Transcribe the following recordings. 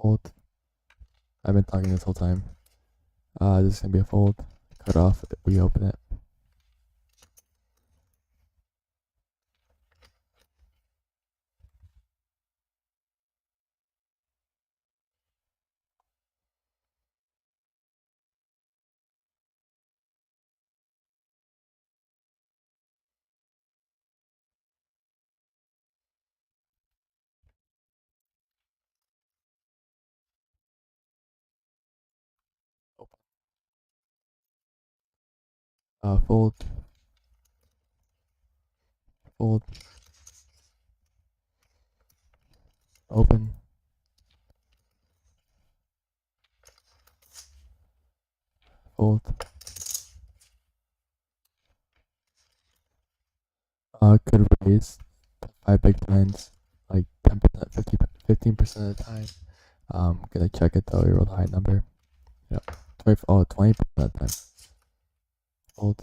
Fold. I've been talking this whole time. This is gonna be a fold. Cut off. We open it. Open. Fold. Fold. Open. Fold. Could raise 5 big blinds, like 10%, 15% of the time. Gonna check it though. We rolled a high number. Yep. 20% of the time. Fold.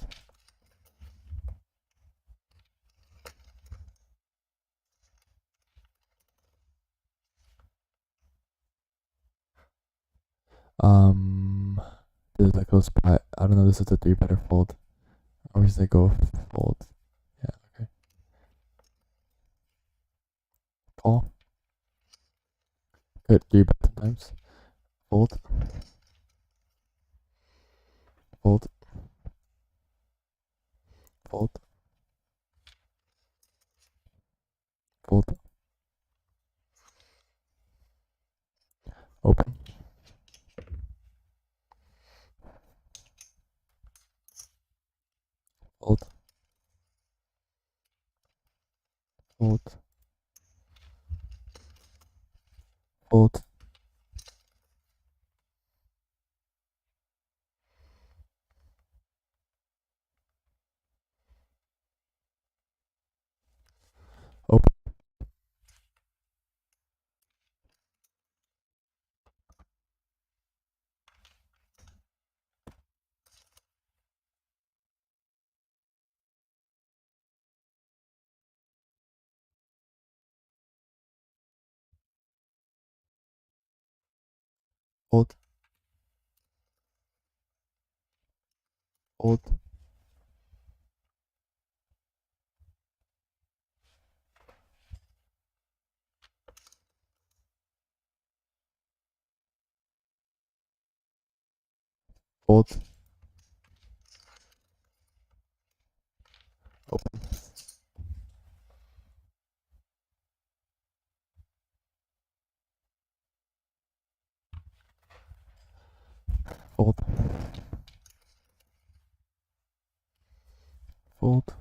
This is a close spot. I don't know. This is a 3-better fold. Or should I go fold? Yeah. Okay. Call. Good. 3 bet sometimes. Fold. Fold. Fold. Fold. Open. Fold. Fold. Fold. Open. Fold. Fold. Fold. Open. Fold. Fold.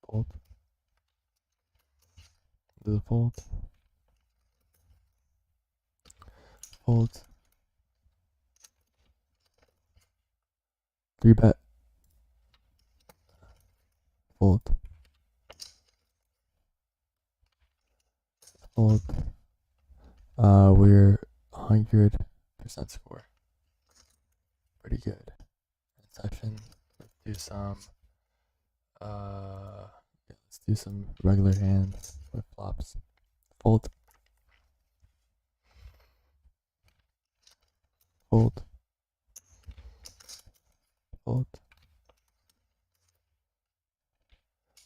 Fold. Do the fold. Fold. 3 bet. Fold. Fold. We're 100% score. Pretty good. In session, let's do some. Let's do some regular hands with flops. Fold. Fold. Fold.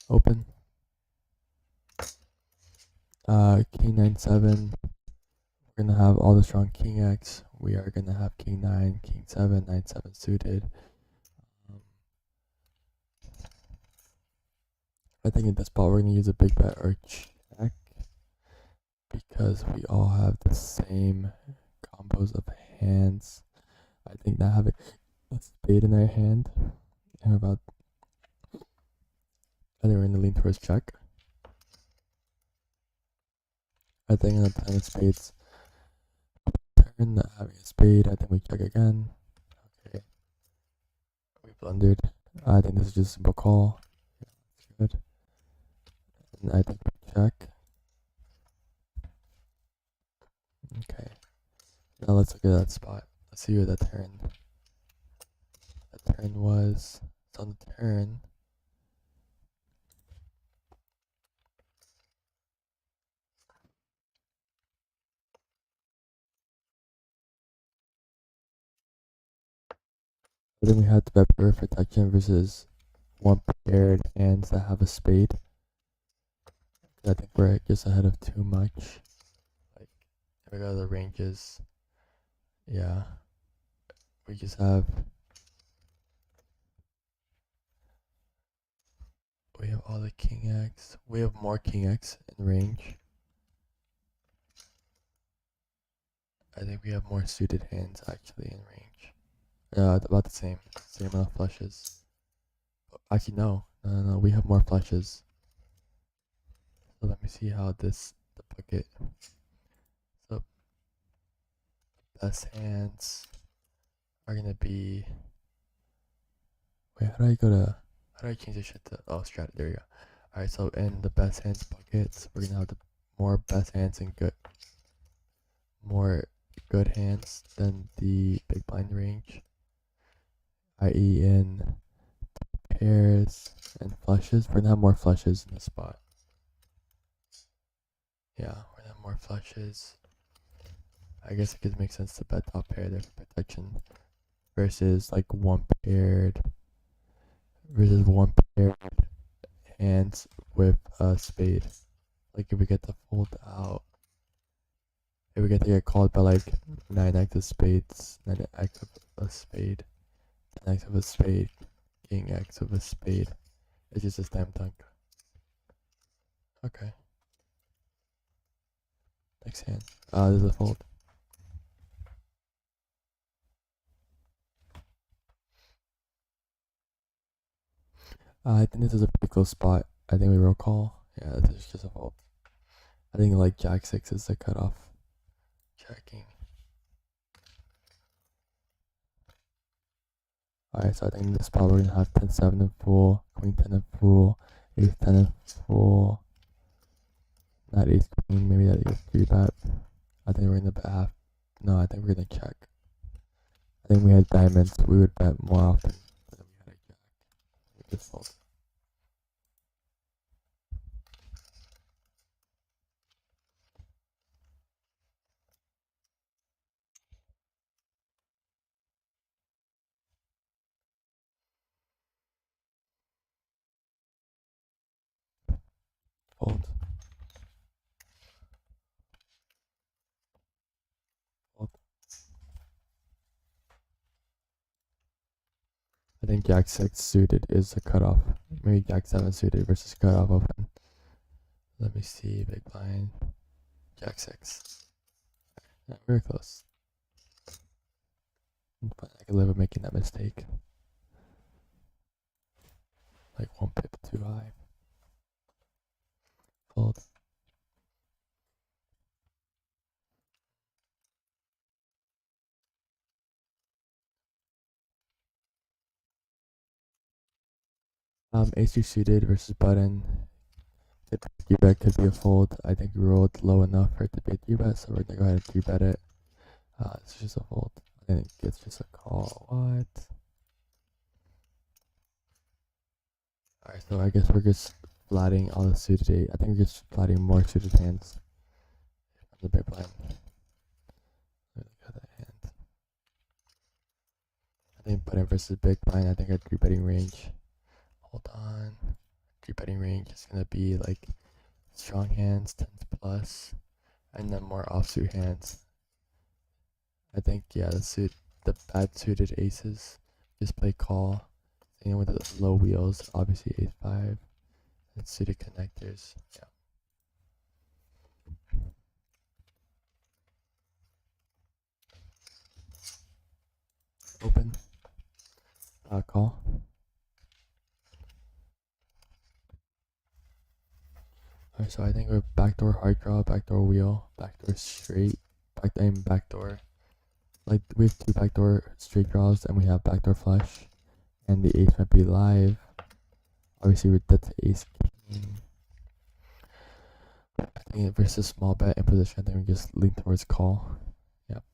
Open. King 9-7. We're gonna have all the strong King X. We are gonna have King 9, King 7, 9-7 suited. I think in this spot we're gonna use a big bet or check because we all have the same combos of hands. I think not having a spade in our hand and I think we're gonna lean towards check. I think in the 10 of spades turn, not having a spade, I think we check again. Okay. We blundered. I think this is just a simple call. Yeah, good. And I think we check. Okay. Now let's look at that spot. Let's see where that turn. That turn was. So on the turn, But then we had the bet pure protection versus one paired hands that have a spade. I think we're just ahead of too much. Like, if we go to the ranges, yeah, we just have. We have all the king X. We have more king X in range. I think we have more suited hands actually in range. About the same amount of flushes. Actually, no. We have more flushes. So let me see how the bucket. So best hands are gonna be. Wait, how do I change this shit to? Oh, strat. There we go. All right, so in the best hands buckets, we're gonna have the more best hands and more good hands than the big blind range, i.e. in pairs and flushes. We're gonna have more flushes in the spot. Yeah, we're gonna have more flushes. I guess it could make sense to bet top pair there for protection versus like one paired hands with a spade. Like if we get to fold out, if we get to get called by like 9x of spades, 9x of a spade, 10x of a spade, king x of a spade, it's just a slam dunk. Okay. Next hand. This is a fold. I think this is a pretty close spot. I think we roll call. Yeah, this is just a fold. I think like jack 6 is the cutoff. Checking. Alright, so I think in this spot we're gonna have 10-7 in full, queen 10 in full, ace 10 in full, not ace queen, maybe that is 3 bet. I think we're gonna bet half. No, I think we're gonna check. I think we had diamonds, we would bet more often than we had a jack. We just fold. Fold. Fold. I think jack 6 suited is the cutoff. Maybe jack 7 suited versus cutoff open. Let me see, big blind. Jack 6. Yeah, very close. But I could live with making that mistake. Like one pip too high. Fold. Ace suited versus button. The 3-bet could be a fold. I think we rolled low enough for it to be a 3-bet, so we're gonna go ahead and 3-bet it. It's just a fold. I think it's just a call. What? Alright, so I guess we're just flatting all the suited 8. I think we're just flatting more suited hands. The big blind. Look at that hand. I think button versus big blind. I think our 3-betting range. Hold on. 3-betting range is gonna be like strong hands, 10s plus, and then more offsuit hands. I think yeah, the bad suited aces just play call. You know, with the low wheels, obviously ace 5 and suited connectors. Yeah. Open. Call. Alright, so I think we're backdoor hard draw, backdoor wheel, backdoor straight, backdoor. Like we have 2 backdoor straight draws and we have backdoor flush. And the ace might be live. Obviously that's ace king. I think versus small bet in position, I think we just lean towards call. Yep.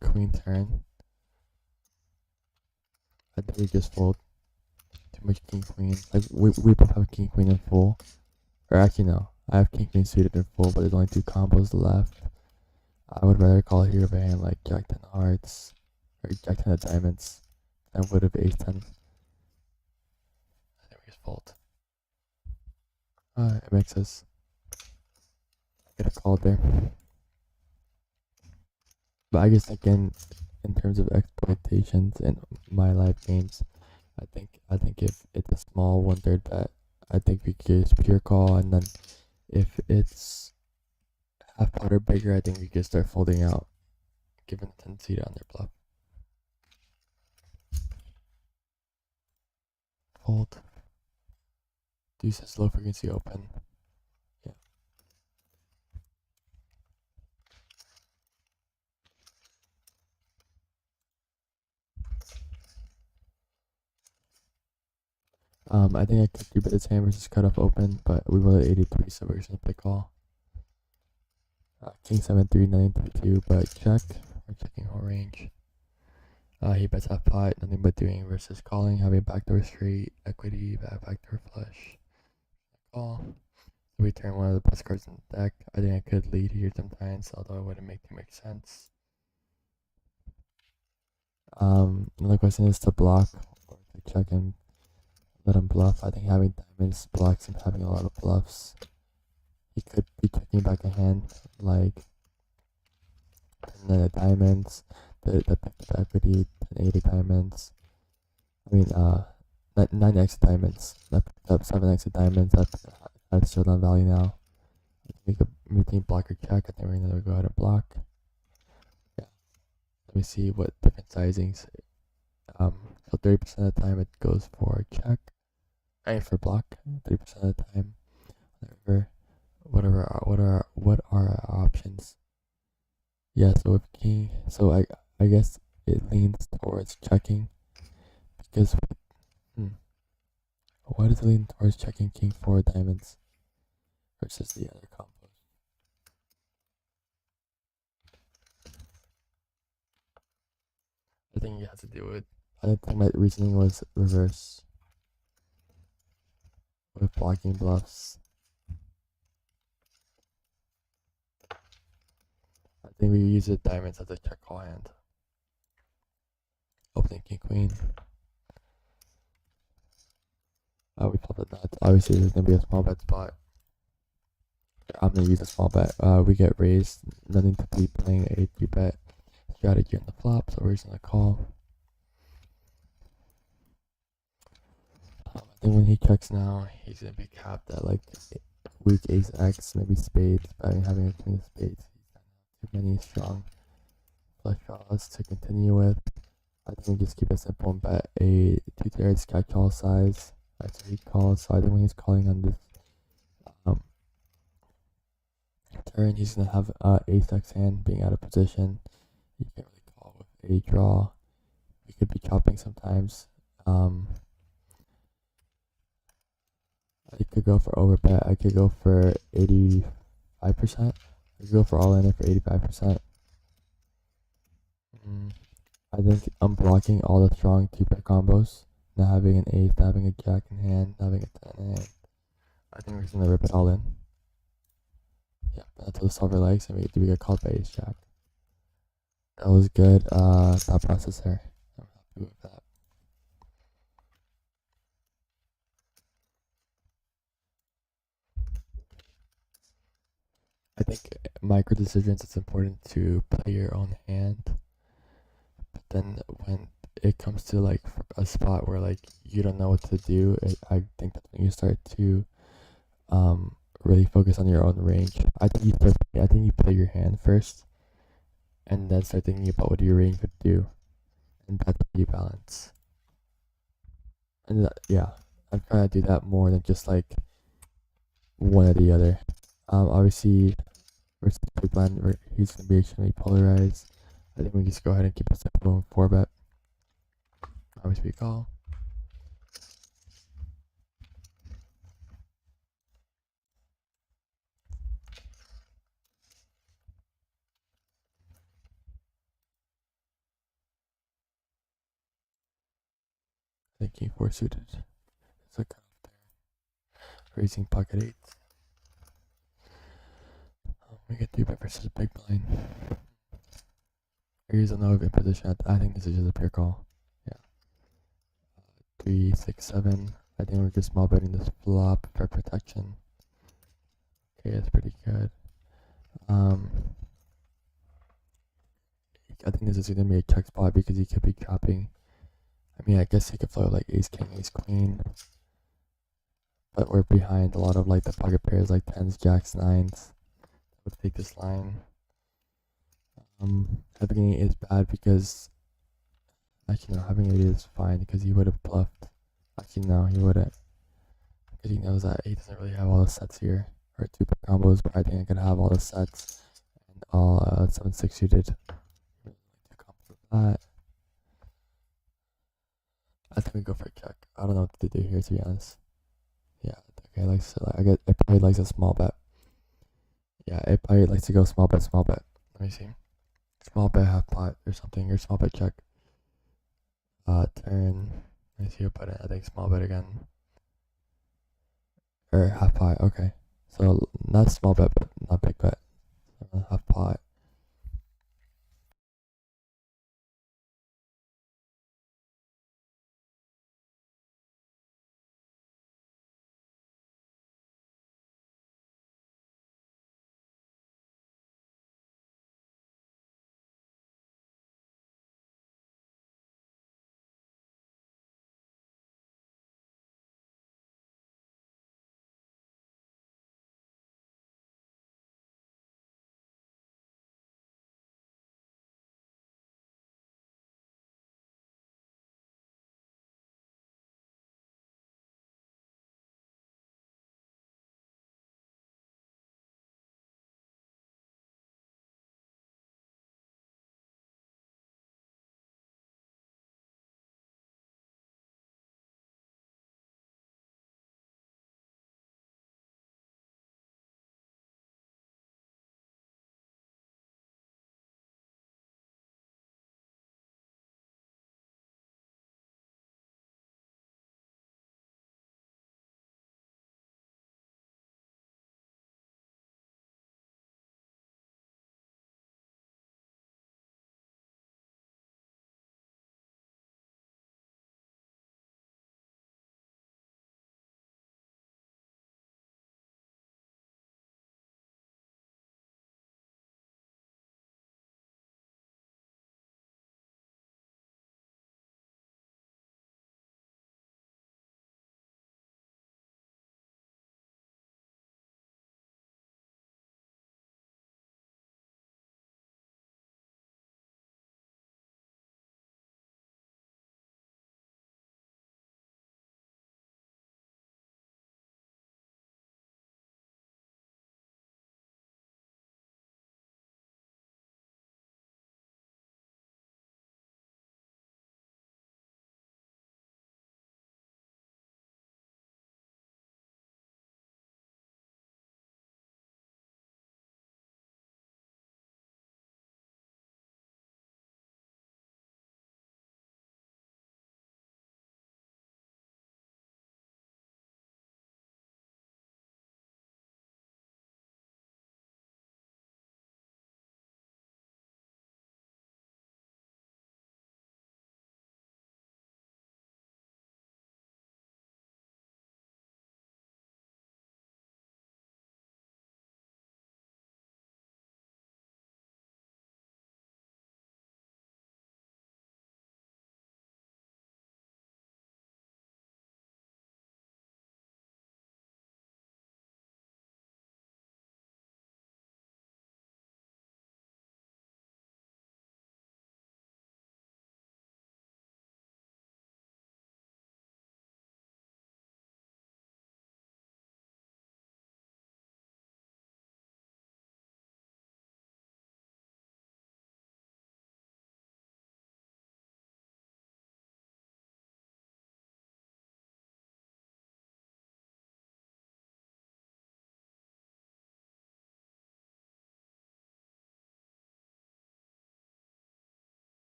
Queen turn. I think we just fold. Too much king queen. Like we both have king queen in full. Or actually no, I have king queen suited in full, but there's only 2 combos left. I would rather call here of a hand like jack 10 hearts or jack 10 of diamonds I would have ace 10. I think we just fold. It makes us get a call there. But I guess again, in terms of exploitations in my live games, I think if it's a small 1/3 bet, I think we could just pure call, and then if it's half pot or bigger, I think we could start folding out, given the tendency to under bluff. Fold. Deuces low frequency open. Yeah. I think I could 3-bet this hand versus cut off open, but we rolled at 83, so we're just gonna play call. King 7-3, 9-2, but check. We're checking whole range. He bets half pot, nothing but doing versus calling, having backdoor straight, equity, backdoor flush. Call. So we turn one of the best cards in the deck. I think I could lead here sometimes, although it wouldn't make too much sense. Another question is to block or to check and let him bluff. I think having diamonds blocks him having a lot of bluffs. He could be checking back a hand like 10 of diamonds, the equity, 10 8 of diamonds. I mean, 9x diamonds. That picked up 7x of diamonds. That's showdown value now. We think block or check. I think we're gonna go ahead and block. Yeah. Let me see what different sizings. So 30% of the time it goes for check. I mean for block. 30% of the time. What are our options? Yeah, so with king, so I guess it leans towards checking because why does it lean towards checking king 4 diamonds versus the other combos? I think it has to do with, I think my reasoning was reverse with blocking bluffs. I think we use the diamonds as a check call hand. Opening king queen. We flip the nuts. Obviously, there's gonna be a small bet spot. I'm gonna use a small bet. We get raised. Nothing to be playing a 3-bet strategy on the flop, so we're just gonna call. I think when he checks now, he's gonna be capped at like weak ace X, maybe spades. But having a king of spades, he's too many strong flush draws to continue with. I think we just keep it simple and bet a 2/3 catch all size. That's what he calls. So I think when he's calling on this turn, he's gonna have ace X hand being out of position. You can't really call with a draw. We could be chopping sometimes. I could go for overbet. I could go for 85%. I could go for all in for 85%. I think I'm blocking all the strong 2-pair combos. Not having an ace, not having a jack in hand, not having a 10 in hand. I think we're just gonna rip it all in. Yeah, until the solver likes and we get called by ace jack. That was good thought process there. I'm happy with that. I think micro decisions, it's important to play your own hand. But then when it comes to like a spot where like you don't know what to do, I think that's when you start to really focus on your own range. I think you play your hand first, and then start thinking about what your range would do, and that's how you balance. And yeah, I'm trying to do that more than just like one or the other. Obviously, versus big blind, he's gonna be extremely polarized. I think we just go ahead and keep it simple and 4-bet. Obviously, we call. I think king 4 suited. It's a cut off there. Raising pocket 8. We get 3-bet versus big blind. Here's a no good position. I think this is just a pure call. Yeah. 3, 6, 7. I think we're just small betting this flop for protection. Okay, that's pretty good. I think this is gonna be a check spot because he could be capping. I mean, I guess he could float like ace king, ace queen, but we're behind a lot of like the pocket pairs like tens, jacks, nines. I would take this line. Having 8 is bad because actually no, having 8 is fine because he would have bluffed. Actually no, he wouldn't because he knows that 8 doesn't really have all the sets here or 2-pair combos, but I think I could have all the sets and all 7-6 suited. Too comfortable with that. I think we go for a check. I don't know what to do here, to be honest. Yeah, okay, it probably likes a small bet. Yeah, it probably likes to go small bet, small bet. Let me see. Small bet, half pot or something, or small bet check. Turn. Let me see what put it. I think small bet again. Or half pot, okay. So not small bet, but not big bet. Half pot.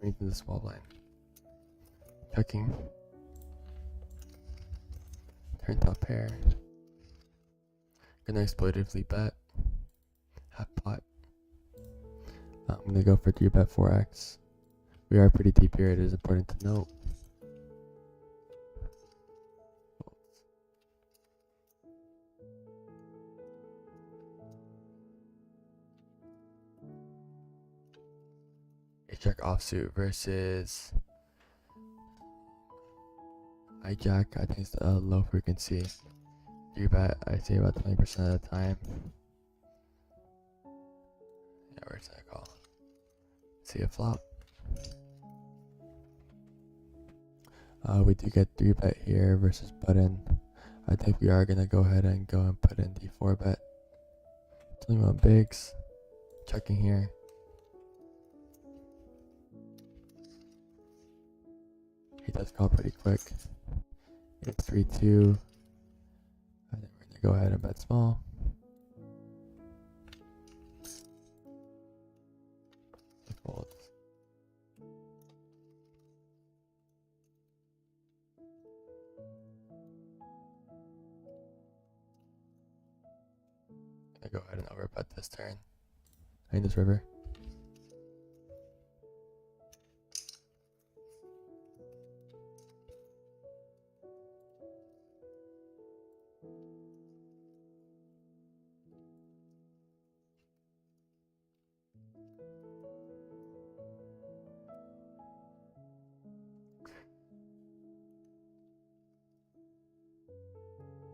going to the small blind. Checking. Turn top pair. Gonna exploitatively bet. Half pot. I'm gonna go for 3-bet 4x. We are pretty deep here, it is important to note. A check offsuit versus hijack. I think it's a low frequency. 3-bet, I say about 20% of the time. Yeah, where's that call? See a flop. We do get 3-bet here versus button. I think we are gonna go ahead and put in the 4-bet. 21 bigs. Checking here. He does call pretty quick. It's 3-2. I think we're gonna go ahead and bet small. He folds. Gonna go ahead and overbet this turn. I mean this river.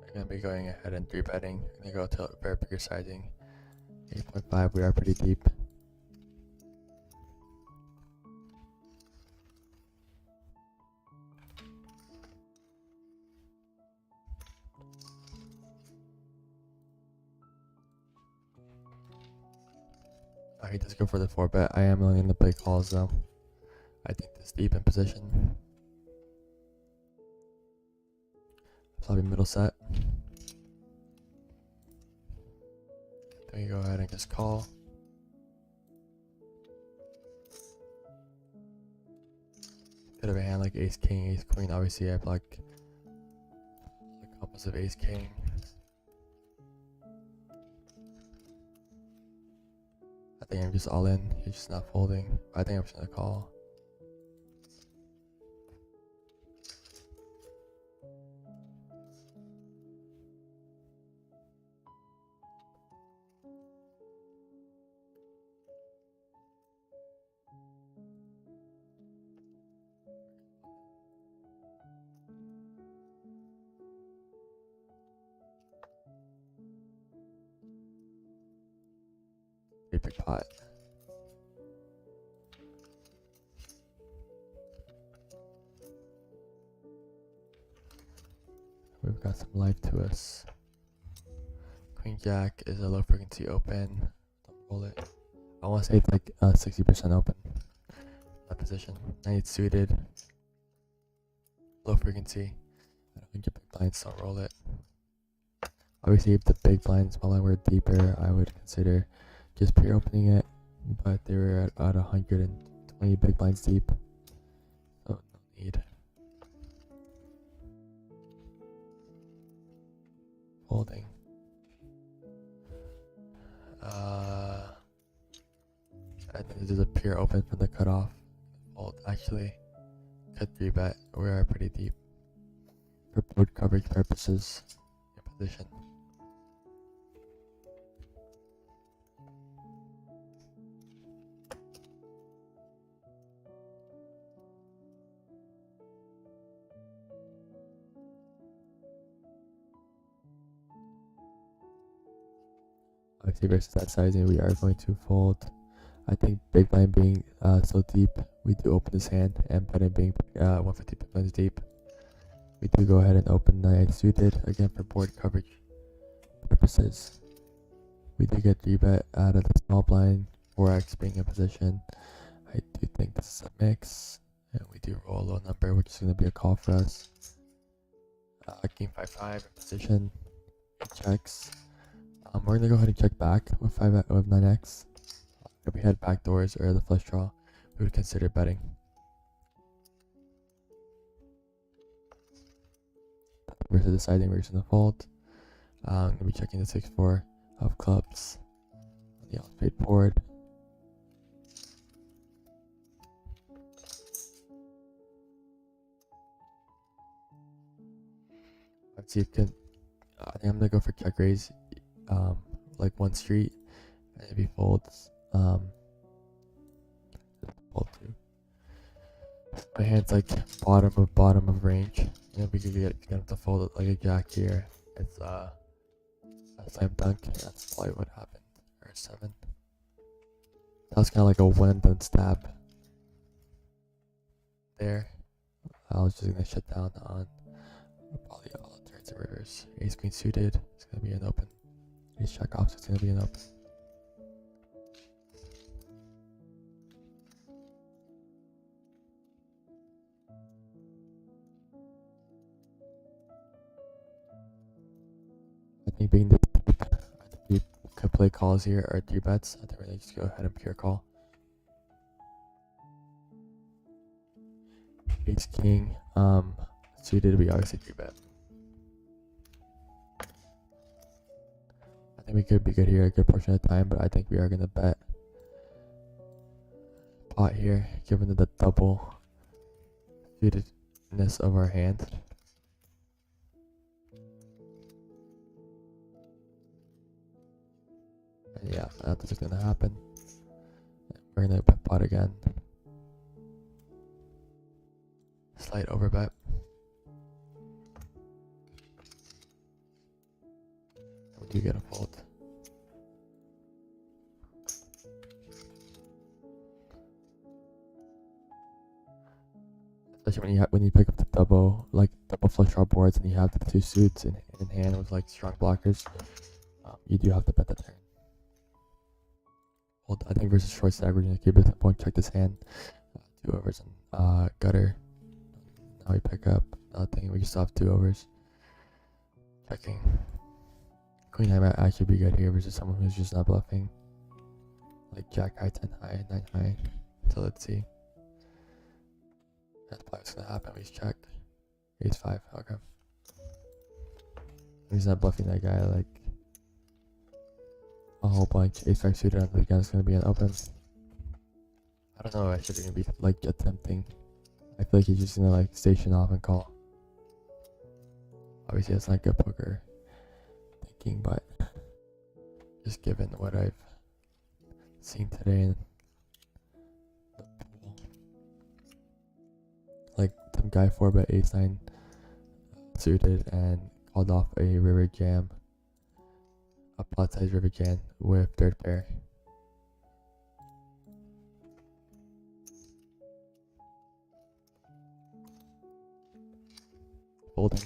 I'm gonna be going ahead and 3-betting. I'm gonna go to very bigger sizing. 8.5, we are pretty deep. He does go for the 4-bet. I am only in the play calls though. I think this deep in position. Probably middle set. Then you go ahead and just call. Could have a hand like ace king, ace queen. Obviously I block the combos of ace king. I think I'm just all in. He's just not folding. I think I'm just gonna call. Big pot. We've got some life to us. Queen jack is a low frequency open. Don't roll it. I want to say it's like 60% open. That position. I need suited. Low frequency. I don't think your big blinds, don't roll it. Obviously, if the big blinds, while I were deeper, I would consider just pre-opening it, but they were at 120 big blinds deep, so no need. Folding. I think this is a pure open from the cutoff. Fold. Actually, could 3-bet. We are pretty deep for board coverage purposes. In position. Obviously versus that sizing, we are going to fold. I think big blind being so deep, we do open this hand, and button being 150 big blinds deep, we do go ahead and open 9 suited, again for board coverage purposes. We do get 3-bet out of the small blind, 4x being in position. I do think this is a mix, and we do roll a low number, which is going to be a call for us. King 5-5 in position, it checks. We're gonna go ahead and check back with 9x. If we had back doors or the flush draw, we would consider betting. versus deciding where he's gonna fold. I'm gonna be checking the 6-4 of clubs on the all-spade board. Let's see if can. I think I'm gonna go for check raise, like one street, and if he folds, fold two. My hand's like bottom of range, and if we could get him to fold it like a jack here, it's a slam dunk. That's probably what happened. Or 7. That was kind of like a one and done stab. There, I was just gonna shut down on probably all the turns and rivers. Ace queen suited, it's gonna be an open. Ace jack off, it's gonna be an open. I think being the we could play calls here or 3 bets. I think we're gonna just go ahead and pure call. Ace king, suited, we obviously 3 bet. I think we could be good here a good portion of the time, but I think we are gonna bet pot here, given the double suitedness of our hand. And yeah, that's just gonna happen. We're gonna bet pot again. Slight overbet. We do get a fold. Especially when you pick up the double flush draw boards and you have the 2 suits in hand with like strong blockers, you do have to bet the turn. Hold, I think versus short stack we're gonna keep it at point. Check this hand. 2 overs and gutter. Now we pick up nothing. We still have 2 overs. Checking. Queen high might actually be good here versus someone who's just not bluffing. Like jack high, 10 high, 9 high. So let's see. That's probably what's gonna happen. We just check. Ace 5. Okay. He's not bluffing that guy like a whole bunch. Ace 5 suited. I think it's gonna be an open. I don't know. I should gonna be like attempting. I feel like he's just gonna like station off and call. Obviously, that's not good poker thinking, but just given what I've seen today in the pool, like some guy 4-bet ace 9 suited and called off a river jam, a pot size river jam with 3rd pair. Folding.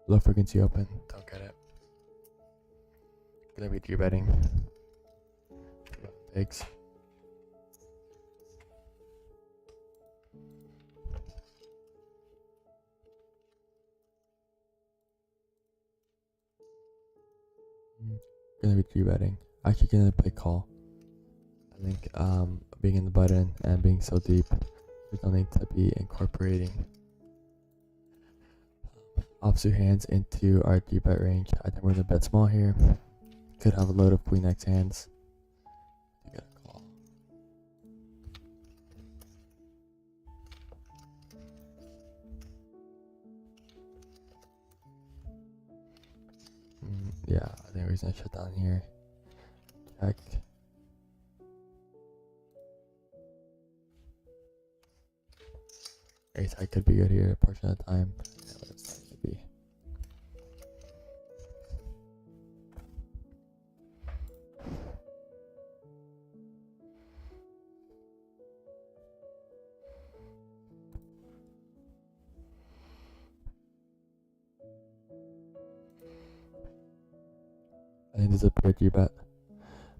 Low frequency open. Don't get it. Gonna be 3 betting. Pigs. Gonna be 3 betting. Actually gonna play call. I think being in the button and being so deep, we don't need to be incorporating offsuit hands into our 3 bet range. I think we're gonna bet small here. Could have a load of queen X hands. You gotta call. Yeah, I think we're gonna shut down here. Check. Ace high could be good here a portion of the time. Yeah, but it's not gonna be. I think this is a pure 3 bet.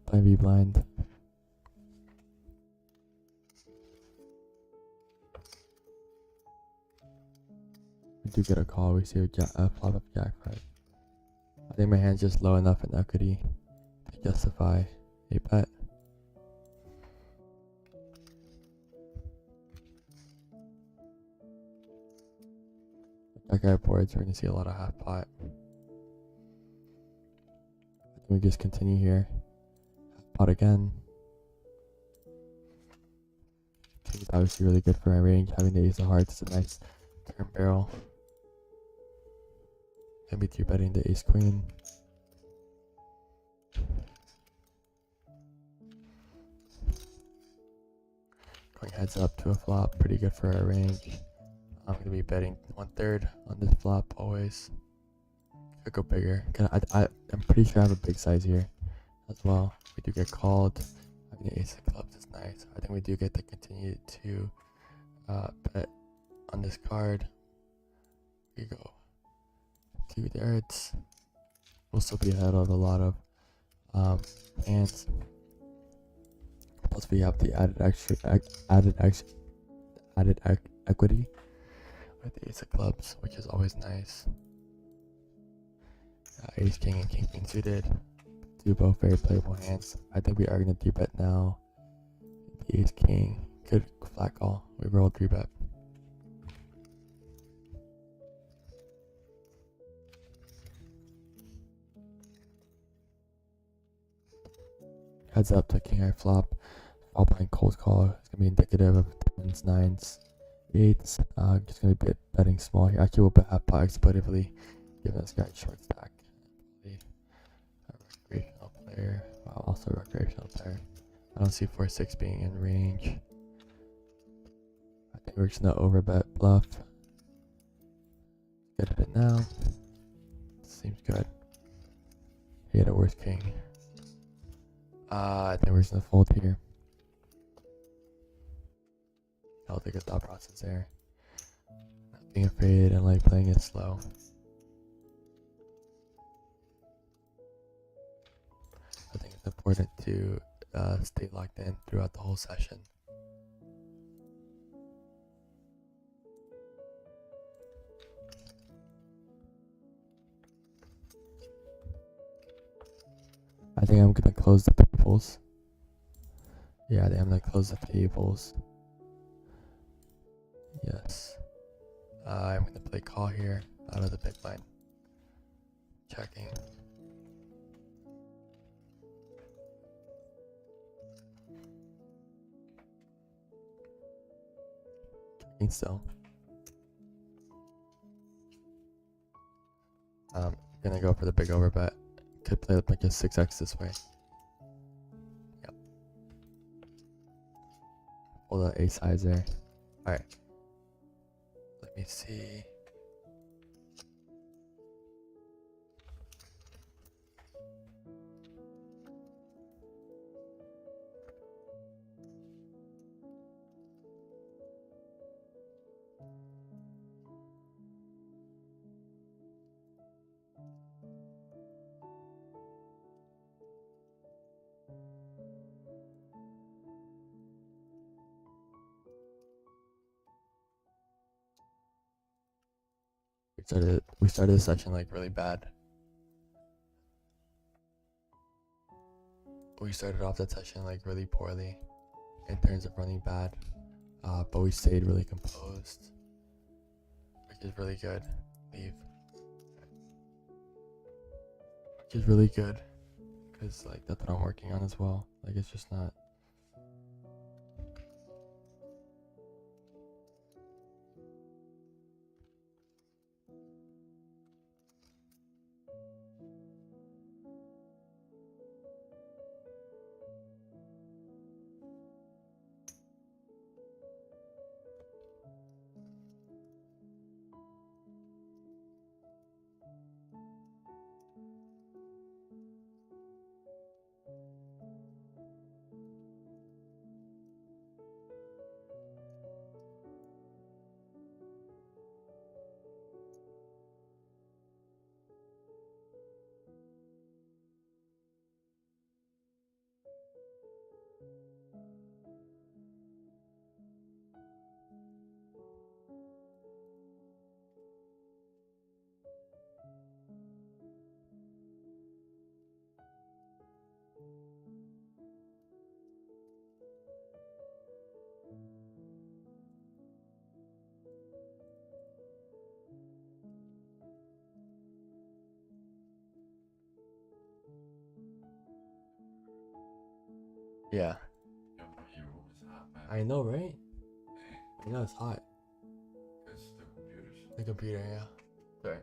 Blind v blind. we do get a call. We see a flop of jack 5. I think my hand's just low enough in equity to justify a bet. Jack boards, we're gonna see a lot of half pot. We just continue here. Half pot again. King is obviously really good for our range. Having the ace of hearts is a nice turn barrel. Gonna be 3-betting the ace queen. Going heads up to a flop, pretty good for our range. I'm gonna be betting 1/3 on this flop always. Could go bigger. I'm pretty sure I have a big size here as well. We do get called. Having the ace of clubs is nice. I think we do get to continue to bet on this card. We go 2/3. We'll still be ahead of a lot of hands. Plus we have the added equity with the ace of clubs, which is always nice. Ace king and king queen suited, do both very playable hands. I think we are gonna 3-bet now. The ace king, good flat call. We rolled 3-bet. Heads up to king high flop. All playing cold call. It's gonna be indicative of 10s, 9s, 8s. Just gonna be betting small here. Actually, we'll bet half pot exploitatively, giving this guy a short stack. A recreational player. Wow, also a recreational player. I don't see 4-6 being in range. I think we're just gonna overbet bluff. Get it now. Seems good. He had a worse king. I think we're just gonna fold here. I'll take a thought process there. Not being afraid and like playing it slow. I think it's important to stay locked in throughout the whole session. I think I'm gonna close the tables. Yeah, I think I'm gonna close the tables. Yes. I'm gonna play call here out of the big blind. Checking. Checking still. Gonna go for the big overbet. Could play like a 6x this way. Yep. Pull the ace highs there. Alright. Let me see. We started the session like really bad. We started off the session like really poorly in terms of running bad, but we stayed really composed, which is really good. Leave, which is really good, because like that's what I'm working on as well. Like it's just not. Yeah. Yo, your room is hot, man. I know, right? Dang. I know it's hot. It's the computers. The computer, yeah. Sorry.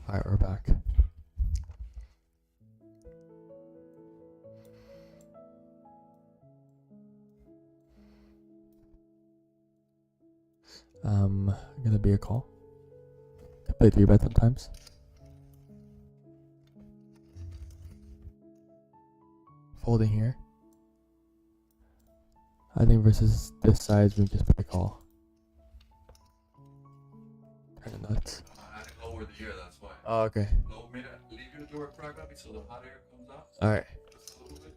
Alright, we're back. Gonna be a call. I play 3-bet sometimes. Folding here. I think versus this size, we just play a call. Kinda nuts. I lowered the air, that's why. Oh, okay. Leave your door cracked up so the hot air comes out. Alright. Just a little bit.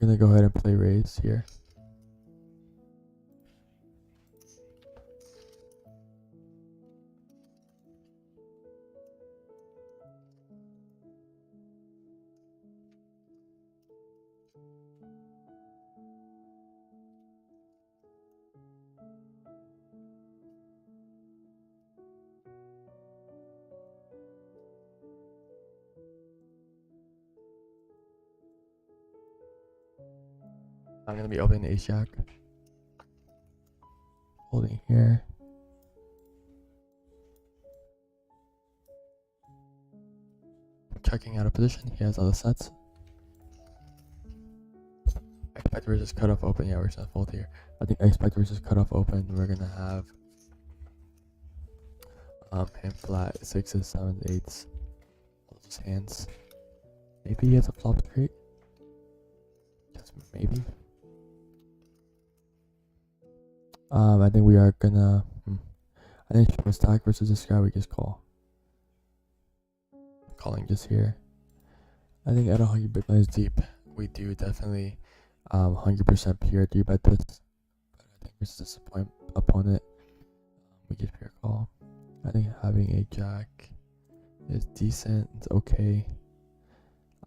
Gonna go ahead and play raise here. I'm gonna be opening the ace jack. Holding here. Checking out of position. He has other sets. I expect versus cutoff open. Yeah, we're just gonna fold here. I think I expect versus cutoff open. We're gonna have hand flat 6s, 7s, 8s. All those hands. Maybe he has a flop straight. Just maybe. I think we are gonna. I think short stack versus this guy we just call. Calling just here. I think at 100 big blinds deep, we do definitely 100% pure 3-bet this. But I think versus this opponent, we get pure call. I think having a jack is decent. It's okay.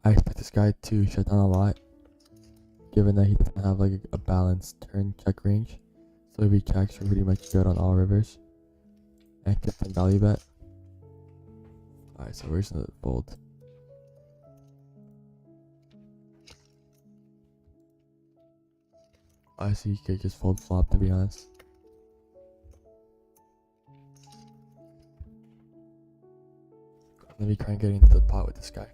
I expect this guy to shut down a lot, given that he doesn't have like a balanced turn check range. So if he checks, we're pretty much good on all rivers. And can value bet. Alright, so we're just gonna fold. I see you could just fold flop, to be honest. Let me try and get into the pot with this guy.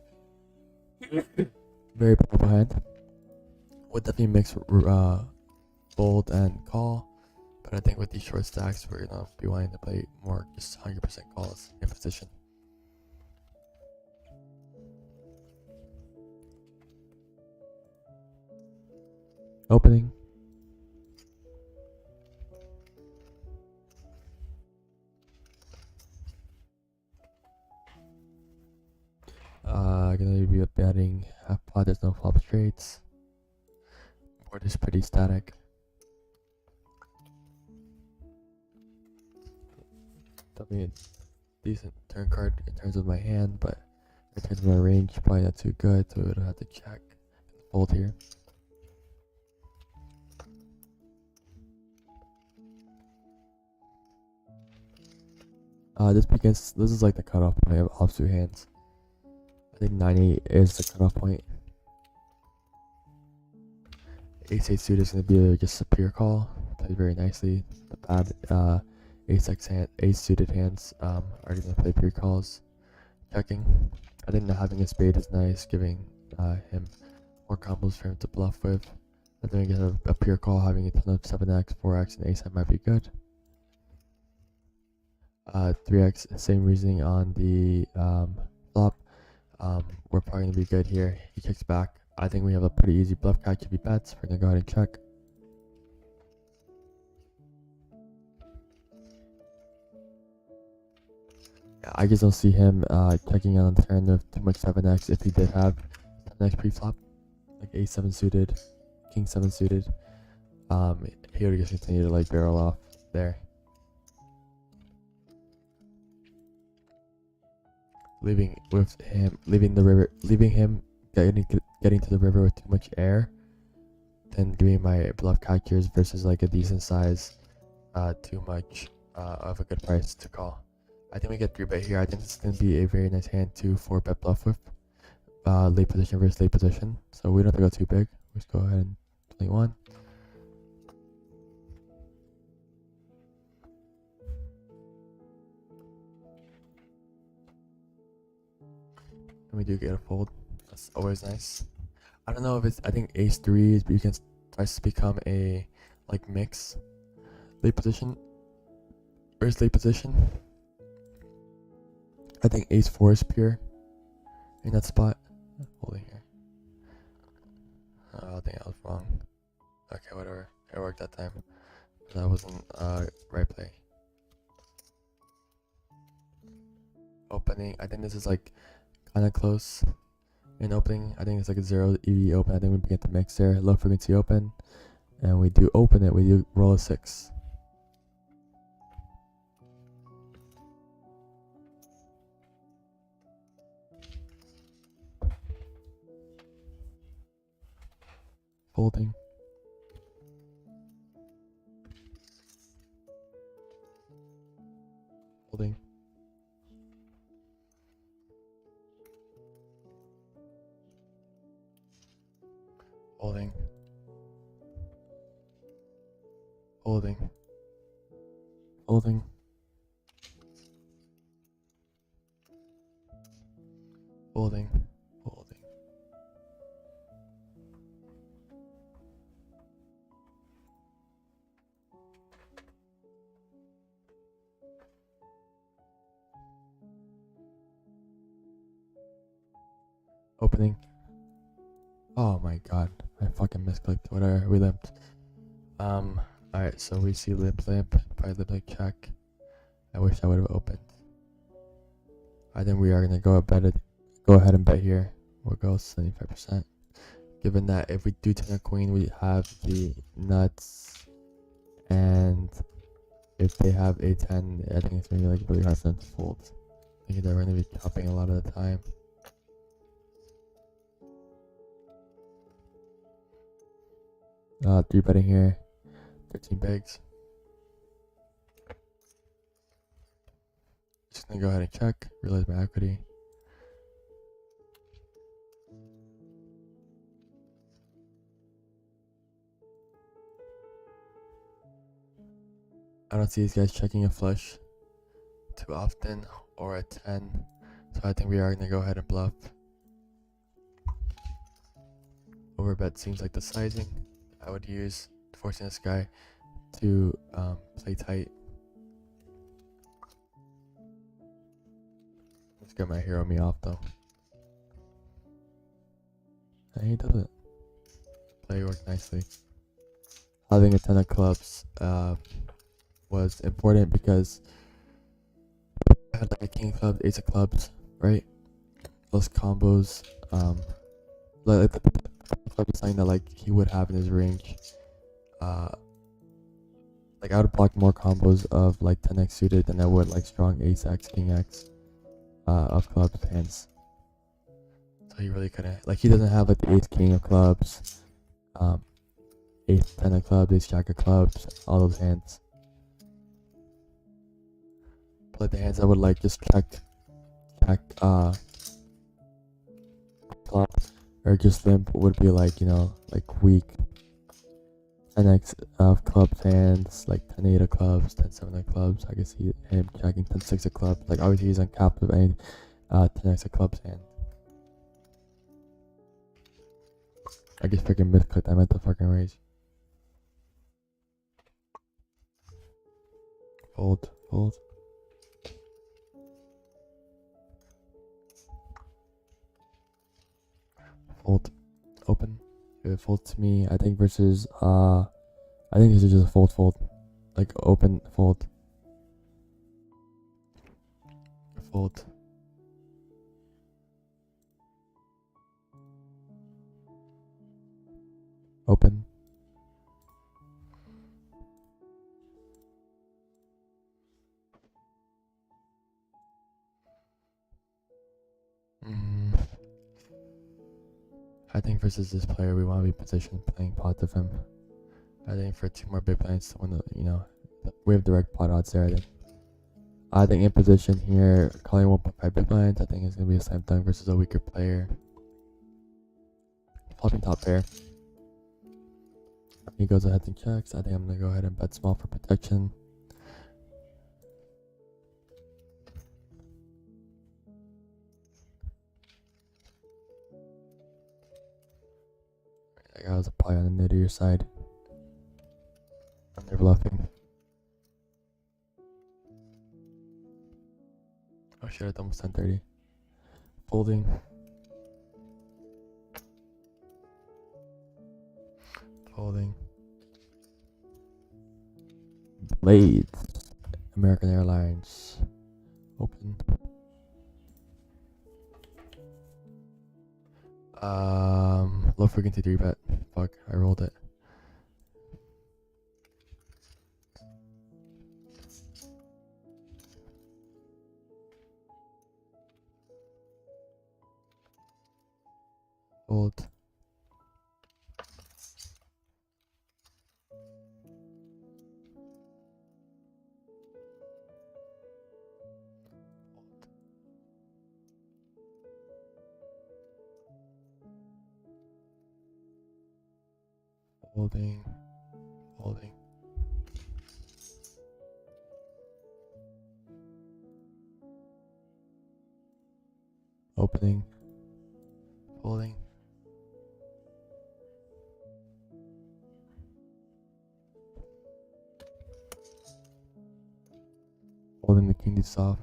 Very powerful hand. Would definitely mix fold and call. But I think with these short stacks, we're gonna be wanting to play more just 100% calls in position. Opening. Gonna be betting half pot. There's no flop straights. Board is pretty static. Definitely a decent turn card in terms of my hand, but in terms of my range, probably not too good. So we would have to check and fold here. This is like the cutoff point of offsuit hands. I think 9-8 is the cutoff point. Ace-8 suit is going to be just a pure call. Played very nicely. The bad ace suited hands are going to play pure calls. Checking. I think not having a spade is nice, giving him more combos for him to bluff with. I think we get a pure call, having a ton of 7x, 4x, and ace-high might be good. 3x, same reasoning on the flop. We're probably going to be good here. He kicks back. I think we have a pretty easy bluff catch if he bets. We're going to go ahead and check. Yeah, I just don't see him checking out on the turn with too much 7x if he did have 7x pre-flop. Like a7 suited, king 7 suited. He would just continue to like barrel off there. Leaving him getting to the river with too much air, then doing my bluff catchers versus like a decent size, too much of a good price to call. I think we get 3-bet here. I think this is gonna be a very nice hand to 4-bet bluff with, late position versus late position. So we don't have to go too big. We just go ahead and play one. And we do get a fold. That's always nice. I don't know if it's, I think ace 3 is, but you can tries to become a like mix late position. Where's late position? I think ace 4 is pure in that spot. Holding here. I think I was wrong. Okay, whatever. It worked that time. That wasn't right play. Opening. I think this is like kind of close in opening. I think it's like a 0 EV open. I think we begin to mix there. Low frequency open. And we do open it. We do roll a 6. Folding. Folding. Folding. Folding. Folding. Folding. Folding. Opening. Oh my god. I fucking misclicked. Whatever. We limped. Alright, so we see limp. Probably limp check. I wish I would have opened. I think we are gonna go ahead and bet here. We'll go 75%. Given that if we do 10 of queen, we have the nuts, and if they have a 10, I think it's gonna be like really hard for them to fold. I think they're gonna be chopping a lot of the time. Three betting here, 13 bigs. Just gonna go ahead and check, realize my equity. I don't see these guys checking a flush too often or a 10, so I think we are gonna go ahead and bluff. Overbet seems like the sizing I would use, forcing this guy to play tight. Let's get my hero me off though. And he does it. Play worked nicely. Having a 10 of clubs was important because I had like a king of clubs, ace of clubs, right? Those combos, like the club is something that like he would have in his range. Like I would block more combos of like 10x suited than I would like strong ace x, king x of clubs hands. So he really couldn't, like he doesn't have like the ace king of clubs, ace 10 of clubs, ace jack of clubs, all those hands. But like the hands I would like just check flop or just limp would be like, you know, like weak 10x of clubs hands, like 10-8 of clubs, 10-7 of clubs. I can see him checking 10-6 of clubs. Like obviously he's uncapped with any 10x of clubs hand. I just freaking misclicked. I meant to fucking raise. Fold, fold. Fold. Open. If it folds to me, I think versus I think this is just a fold. Like open, fold. Fold. Open. I think versus this player, we want to be positioned playing pot of him. I think for 2 more big blinds to win the, you know, we have direct pot odds there. I think in position here, calling 1.5 big blinds, I think it's gonna be a slam dunk versus a weaker player. Flopping top pair. He goes ahead and checks. I think I'm gonna go ahead and bet small for protection. That guy was probably on the nittier side. They're bluffing. Oh shit, it's almost 10:30. Folding. Folding. Blades. American Airlines. Open. Low frequency 3-bet. Fuck, I rolled it. Fold. Folding. Folding. Opening. Folding. Holding the king deuce off.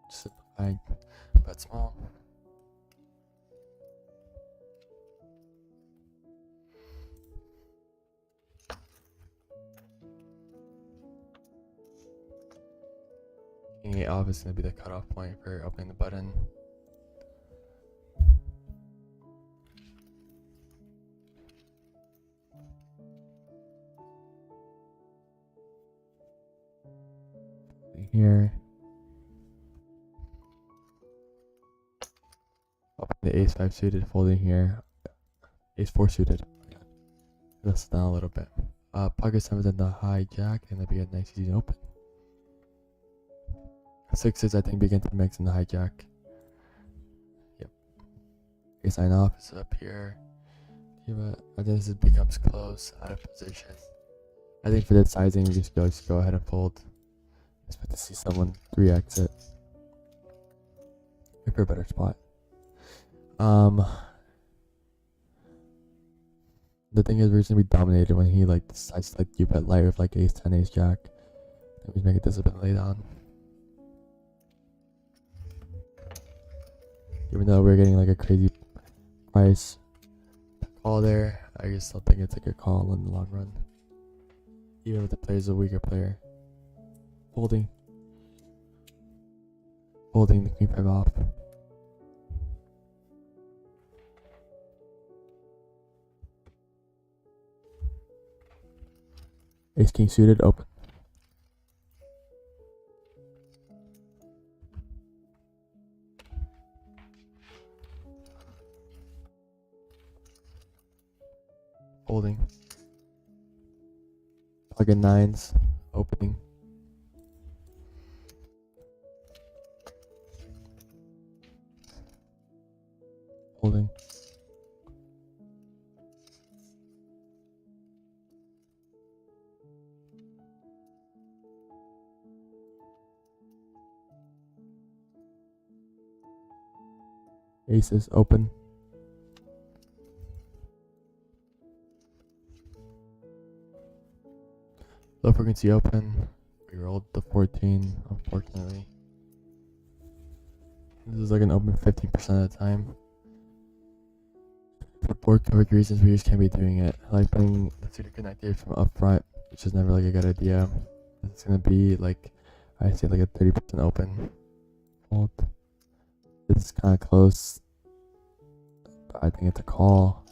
Simplifying. Bet small. King 8 off is going to be the cutoff point for opening the button. Here. Open the ace 5 suited, folding here. Ace 4 suited. That's down a little bit. Pocket 7's in the hijack, and that'd be a nice easy open. 6s I think begin to mix in the hijack. Yep. Ace 9 off is up here. Yeah, I think this becomes close, out of position. I think for that sizing, we just go ahead and fold. Expect to see someone 3x it. Wait for a better spot. The thing is, we're just gonna be dominated when he like decides to like you bet light with like ace 10, ace jack. Then we make it this a bit lay down. Even though we're getting like a crazy price call there, I just don't think it's a good call in the long run. Even if the player's a weaker player. Folding. Folding the queen 5 off. Ace king suited, open. Folding. Plug in 9s, opening. Folding. Aces, open. Low frequency open. We rolled the 14, unfortunately. This is like an open 15% of the time. For board coverage reasons, we just can't be doing it. I like putting the suited connected from up front, which is never like a good idea. It's gonna be like, I say like a 30% open. Fold. This is kind of close, but I think it's a call.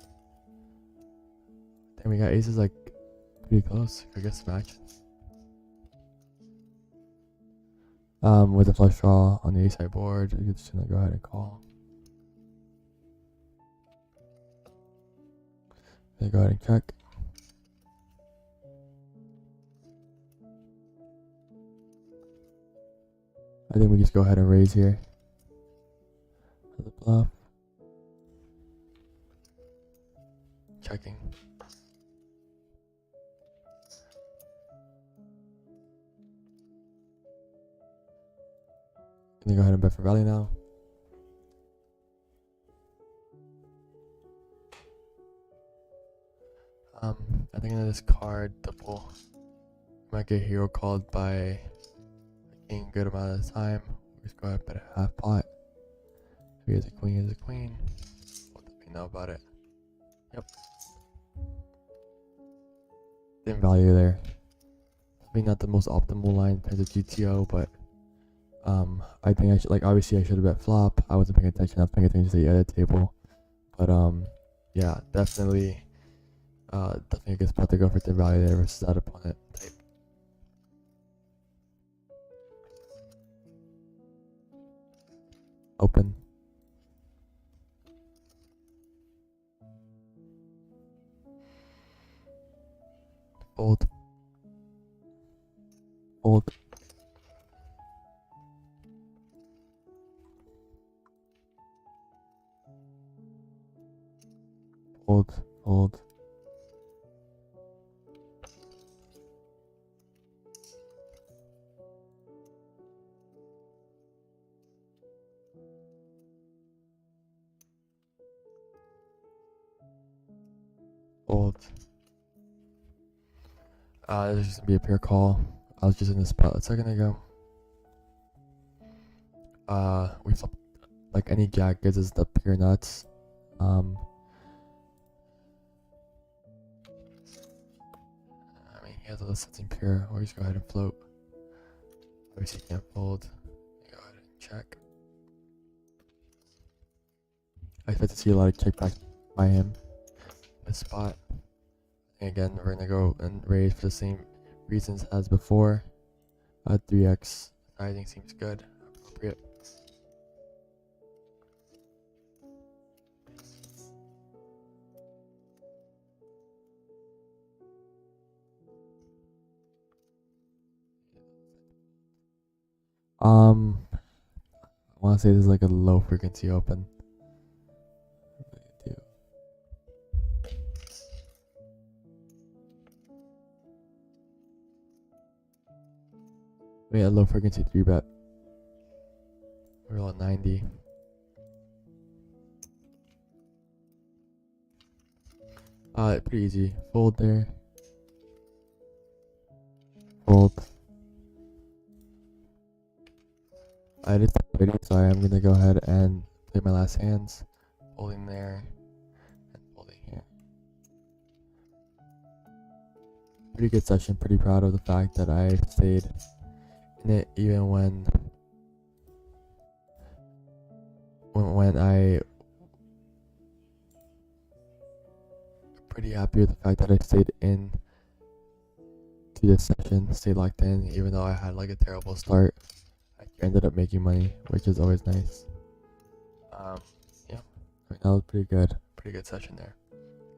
Then we got aces like pretty close. I guess match. With a flush draw on the ace high board, we could just gonna go ahead and call. Then go ahead and check. I think we just go ahead and raise here. For the bluff. Checking. gonna go ahead and bet for value now. I think in this card double might get hero called by a king good amount of the time. We just go ahead and bet a half pot. If he has a queen, he has a queen. We'll let me know about it. Yep. Same value there. Maybe not the most optimal line in terms of GTO, but I think I should, like, obviously I should have bet flop. I wasn't paying attention. I was paying attention to the edit table, but yeah, definitely a good spot to go for thin value there versus that opponent type. Open. Fold. Fold. Fold. Fold. Fold. This is just gonna be a pure call. I was just in this spot a second ago. We flip, like, any jack gives us the pure nuts. I mean, he has all the sets in pure, or just go ahead and float. Obviously, can't fold. Go ahead and check. I expect to see a lot of check back by him in this spot. And again, we're gonna go and raise for the same reasons as before. 3x sizing seems good, appropriate. I want to say this is like a low frequency open. Wait, a low frequency 3-bet. We're all at 90. Pretty easy. Fold there. Fold. I just waiting, so I am gonna go ahead and play my last hands. Folding there and folding here. Pretty good session. Pretty proud of the fact that I stayed in it even when I pretty happy with the fact that I stayed in to this session, stayed locked in, even though I had like a terrible start. I ended up making money, which is always nice. Yeah, I mean, that was pretty good session there.